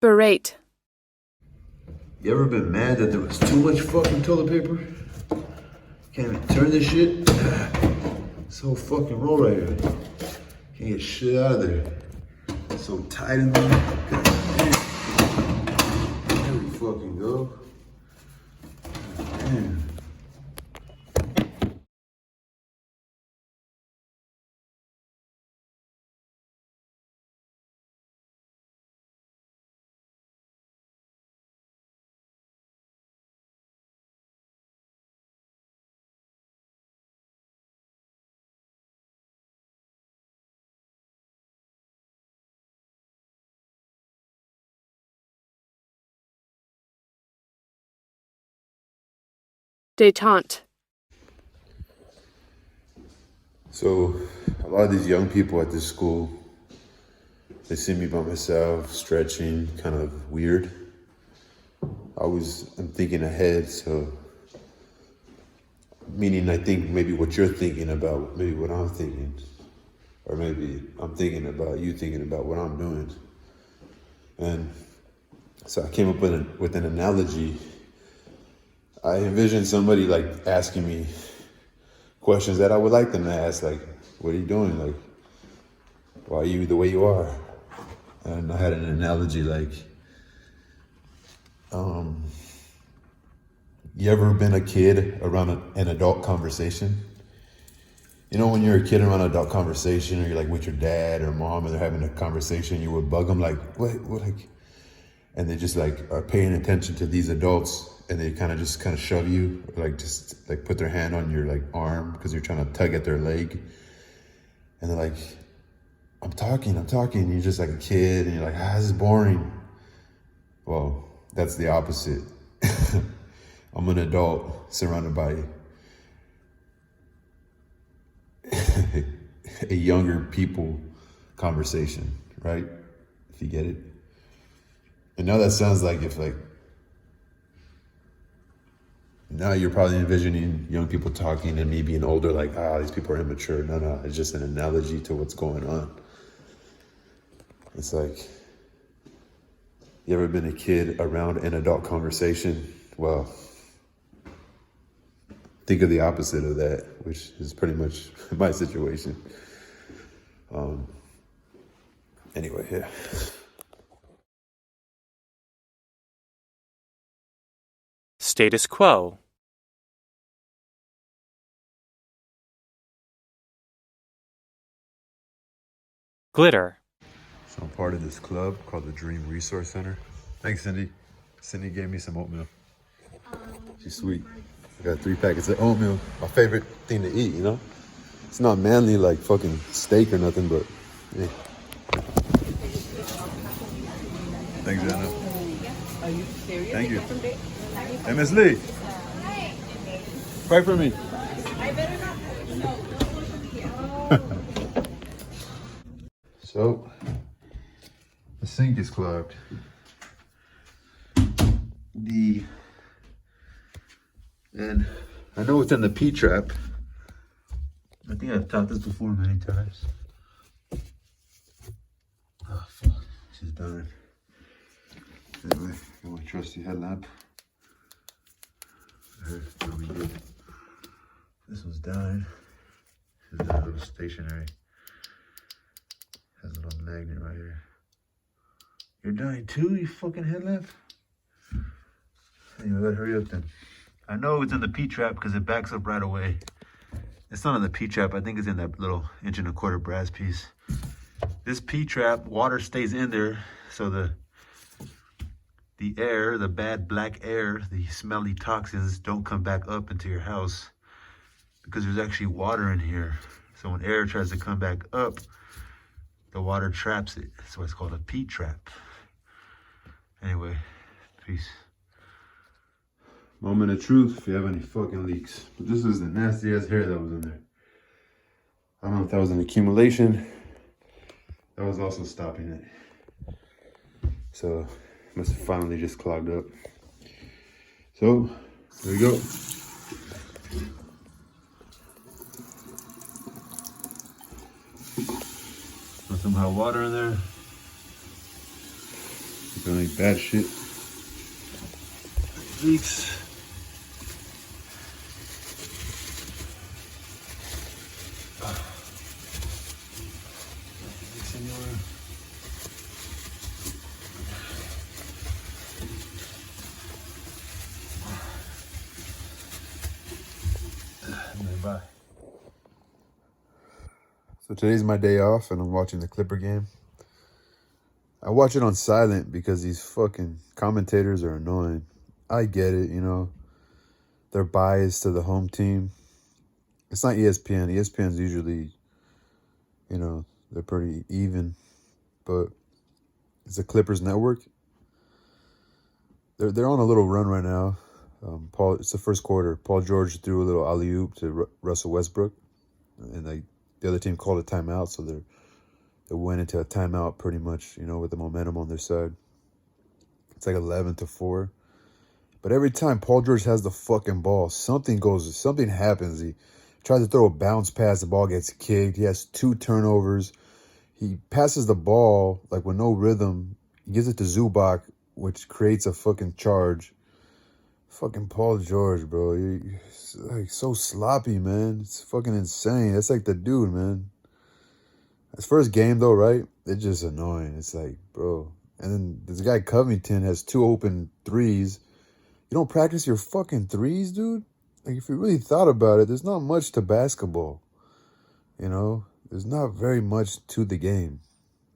Berate. You ever been mad that there was too much fucking toilet paper? Can't even turn this shit? So fucking roll right here. Can't get shit out of there. So tight in there. God damn. There we fucking go. God damn. Détente. So, a lot of these young people at this school, they see me by myself, stretching, kind of weird. I'm thinking ahead, so, meaning I think maybe what you're thinking about, maybe what I'm thinking, or maybe I'm thinking about you thinking about what I'm doing. And so I came up with an analogy. I envisioned somebody like asking me questions that I would like them to ask, like, what are you doing? Like, why are you the way you are? And I had an analogy like, you ever been a kid around an adult conversation? You know, when you're a kid around an adult conversation, or you're like with your dad or mom and they're having a conversation, you would bug them like, what, like, and they just like are paying attention to these adults and they kind of shove you, like just like put their hand on your like arm because you're trying to tug at their leg. And they're like, I'm talking. And you're just like a kid and you're like, this is boring. Well, that's the opposite. I'm an adult surrounded by a younger people conversation, right? If you get it. And now that sounds like now you're probably envisioning young people talking and me being older, like, these people are immature. No, it's just an analogy to what's going on. It's like, you ever been a kid around an adult conversation? Well, think of the opposite of that, which is pretty much my situation. Anyway, yeah. Status quo. Glitter. So I'm part of this club called the Dream Resource Center. Thanks, Cindy. Cindy gave me some oatmeal. She's sweet. I got 3 packets of oatmeal. My favorite thing to eat, you know? It's not manly like fucking steak or nothing, but yeah. Thanks, Anna. Are you serious? Thank you. Hey, Miss Lee. Pray for me. I better not. So, the sink is clogged. And I know it's in the P-trap. I think I've taught this before many times. Oh, fuck. She's dying. Anyway, got my trusty headlamp. What we did. This one's dying. This is a little stationary. Has a little magnet right here. You're dying too, you fucking headlamp? Anyway, better hurry up then. I know it's in the P-trap because it backs up right away. It's not in the P-trap. I think it's in that little 1.25" brass piece. This P-trap, water stays in there, so the air, the bad black air, the smelly toxins don't come back up into your house because there's actually water in here. So when air tries to come back up, the water traps it. That's why it's called a P-trap. Anyway, peace. Moment of truth if you have any fucking leaks. But this is the nasty ass hair that was in there. I don't know if that was an accumulation. That was also stopping it. So, must have finally just clogged up. So, there we go. Put some hot water in there. Keep it like bad shit. Leaks. Bye. So today's my day off and I'm watching the Clipper game. I watch it on silent because these fucking commentators are annoying. I get it, you know. They're biased to the home team. It's not ESPN. ESPN's usually, you know, they're pretty even. But it's the Clippers network. They're on a little run right now. It's the first quarter. Paul George threw a little alley-oop to Russell Westbrook, and the other team called a timeout, so they went into a timeout pretty much, you know, with the momentum on their side. It's like 11-4. But every time Paul George has the fucking ball, something happens. He tries to throw a bounce pass, the ball gets kicked. He has 2 turnovers. He passes the ball like with no rhythm. He gives it to Zubac, which creates a fucking charge. Fucking Paul George, bro. He's like so sloppy, man. It's fucking insane. That's like the dude, man. His first game, though, right? It's just annoying. It's like, bro. And then this guy Covington has 2 open threes. You don't practice your fucking threes, dude? Like, if you really thought about it, there's not much to basketball. You know? There's not very much to the game.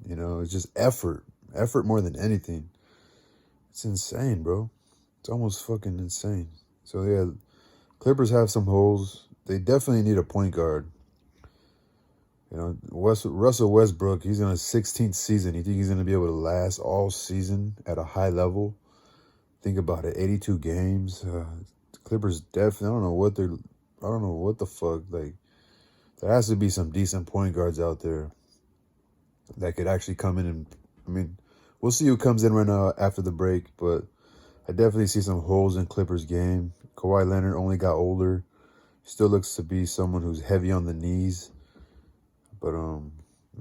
You know? It's just effort. Effort more than anything. It's insane, bro. It's almost fucking insane. So, yeah, Clippers have some holes. They definitely need a point guard. You know, Russell Westbrook, he's in his 16th season. You think he's going to be able to last all season at a high level? Think about it, 82 games. The Clippers definitely, I don't know what the fuck. Like, there has to be some decent point guards out there that could actually come in and, I mean, we'll see who comes in right now after the break, but I definitely see some holes in Clippers' game. Kawhi Leonard only got older. Still looks to be someone who's heavy on the knees. But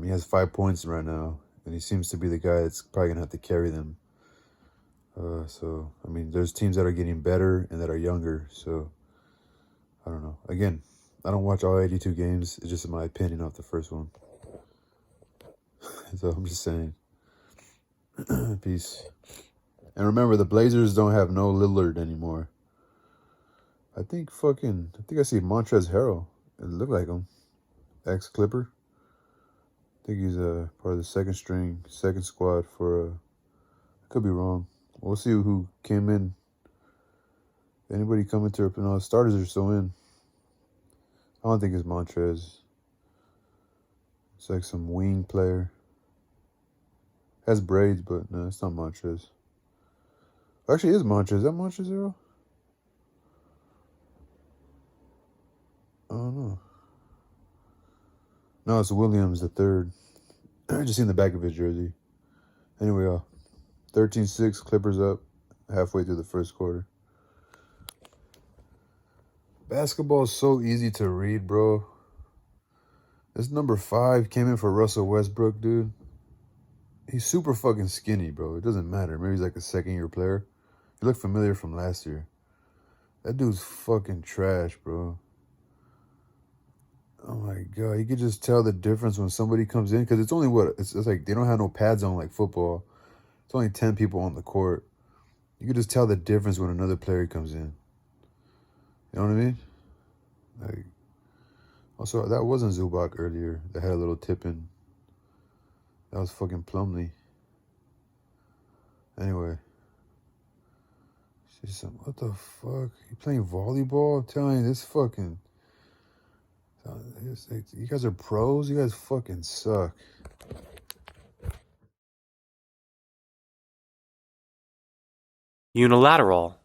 he has 5 points right now, and he seems to be the guy that's probably going to have to carry them. So, I mean, there's teams that are getting better and that are younger. So, I don't know. Again, I don't watch all 82 games. It's just my opinion off the first one. So, I'm just saying. Peace. And remember, the Blazers don't have no Lillard anymore. I think I see Montrezl Harrell. It looked like him. Ex-Clipper. I think he's part of the second squad for, I could be wrong. We'll see who came in. Anybody coming to, no, starters are still in. I don't think it's Montrez. It's like some wing player. Has braids, but no, it's not Montrez. Actually, it is Montrez. Is that Montrez Harrell? I don't know. No, it's Williams the third. I just seen the back of his jersey. Anyway, 13-6, Clippers up halfway through the first quarter. Basketball is so easy to read, bro. This number 5 came in for Russell Westbrook, dude. He's super fucking skinny, bro. It doesn't matter. Maybe he's like a second-year player. He looked familiar from last year. That dude's fucking trash, bro. Oh my God, you could just tell the difference when somebody comes in, because it's only it's like they don't have no pads on like football. It's only 10 people on the court. You could just tell the difference when another player comes in. You know what I mean? Like, also, that wasn't Zubac earlier that had a little tip in. That was fucking Plumlee. Anyway. What the fuck? You playing volleyball? I'm telling you, this fucking... You guys are pros? You guys fucking suck. Unilateral.